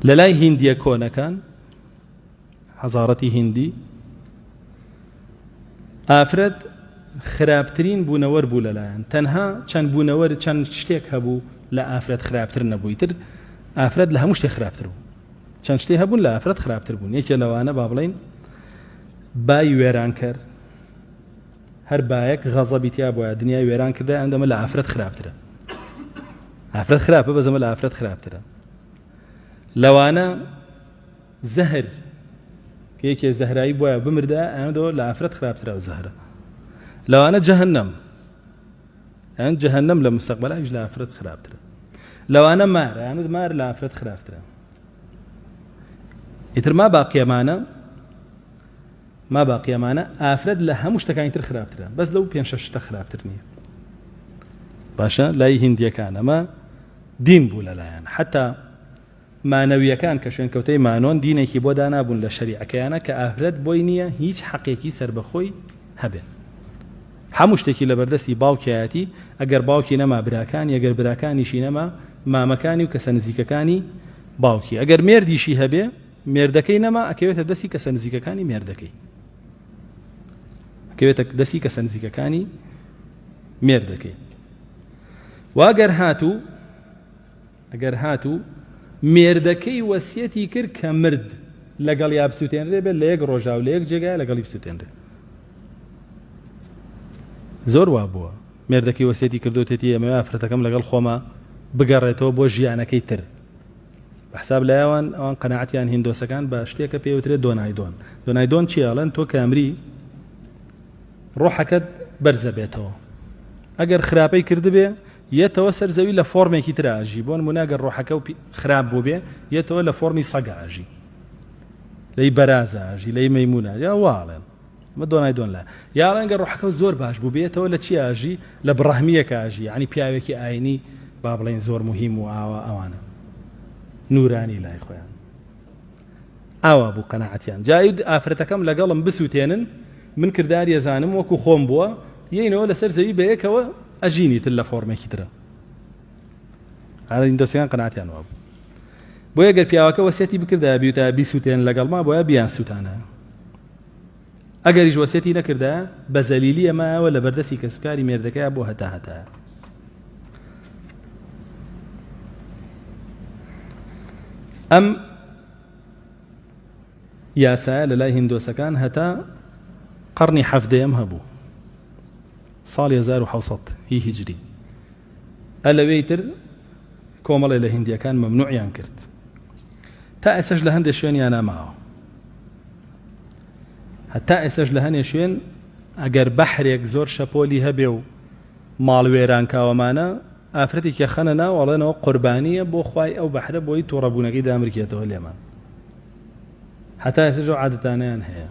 لەلای هیندیە کۆنەکان حەزارەتی هیندی ئافرەت خراپترین بوونەوەر بوو لەلایەن تەنها چەند بوونەوەر چەند شتێک هەبوو لە ئافرەت خراپتر نەبووی تر ئافرەت لە هەموو شتێک خراپتر بوو چەند شتێک هەبوون لە ئافرەت خراپتر بوون یەکێ لەوانە با بڵێن بای وێرانکەر هەر بایەک غەزەبی تیا بۆیە دنیای وێران کردە ئەندەمە لە ئافرەت خراپترە ئافرەت خراپە بەزەمە لە ئافرەت خراپترە لەوانە زەهر کە یەکێ زەهرایی بۆیە بمردە ئەوەندەوە لە ئافرەت خراپترە زەهرە لەوانە جەهەنەم ئەن جەهەنەم لە مستەقبەلایش لە ئافرەت خراپترە لەوانە مار ئەوانە مار لە ئافرەت خراپترە ئیتر ما باقیەمانە ئافرەت لە هەموو شتەکانی تر خراپترە بەس لەو 5-6 شتە خراپتر نییە باشە لای هیندیەکان ئەمە دین بوو لەلایەن حتا مانەویەکان کە شوێنکەوتەی مانۆن دینێکی بۆ دانابوون لە شەریعەکەیانە کە ئافرەت بۆی نییە هیچ حەقێکی سربەخۆی هەبێت هەموو شتێکی لە بەردەستی باوکایەتی ئەگەر باوکی نەما براکانی ئەگەر براکانیشی نەما مامەکانی و کەسە نزیکەکانی باوکی ئەگەر مێردیشی هەبێ مێردەکەی نەما ئەکەوێتە دەستی کەسە نزیکەکانی مێردەکەی ئەکەوێتە دەستی کەسە نزیکەکانی مێردەکەی واگەر هاتوو مێردەکەی وەسیەتی کرد کە مرد لەگەڵ یا بسووتێنرێ بێت لە یەک ڕۆژاو لە یەک جێگای لەگەڵی بسووتێنرێ زۆر وا بووە مێردەکەی وەسیەتی کردوتێتی ئەمەوێ ئافرەتەکەم لەگەڵ خۆمە بگەڕێتەوە بۆ ژیانەکەی تر بەحساب لایەوان ئەوان قەناعەتیان هیندۆسەکان بە شتێکە پێوترێت دۆنایدۆن چیە ئەڵێن تۆ کامری ڕۆحەکەت بەرزە بێتەوە ئەگەر خراپەی کردبێ یەتەوە سەر زەوی لە فۆرمێکی تر ئاژی بۆ نمونە ئەگەر ڕۆحەکە خراپ بوو بێ یەتەوە لە فۆرمی سەگ ئاژی لەی بەرازە ئاژی لەی مەیمونە یا واڵێن مە دۆنایدۆن لە یاڵێن ئەگەر ڕۆحەکە زۆر باش بوو بێتەوە لە چی ئاژی لە بڕەحمیەکە ئاژی یعنی پیاوێکی ئاینی با بڵێن زۆر مهم و ئەوانە نورانی لای خۆیان ئاوا بوو قەناعەتیان جای ئافرەتەکەم لەگەڵم بسووتێنن من کردداری ێزانم وەکو خۆم بووە یینەوە لەسەر زەوی بەیەکەوە ئەژینی تر لە فۆرمێکی ترە هیندۆسیەکان قەناعەتیان وا بوو بۆ ئەگەر پیاوەکە وەسیەتی بکردا بیوتە بیسووتێن لەگەڵما بۆیە بیان سووتانە ئەگەریش وەسیەتی نەکردا بە زەلیلی ئەمایەوە لە بەردەستی کەسوکاری مێردەکەیە بۆ هەتا ئەم یاسایە لە لای هیندۆسەکان هەتا قەرنی حەفدەیەم هەبوو ساڵی 1700 هی هیجری ئەلەوەی تر کۆمەڵی لە هیندیەکان مەمنوعیان کرد تا ئێسەش لە هەندێک شوێنیان ناماوە هەتا ئێسەش لە هەندێک شوێن ئەگەر بەحرێک زۆر شەپۆلی هەبێ و ماڵوێران کاوەمانە ئافرەتێکە خەنە ناو ئەڵێنەوە قوربانیە بۆ خوای ئەو بەحرە بۆی تووڕەبوونەکەی دامرکێتەوە لێمان هەتا ئێسەش ئەو عادەتانەیان هەیە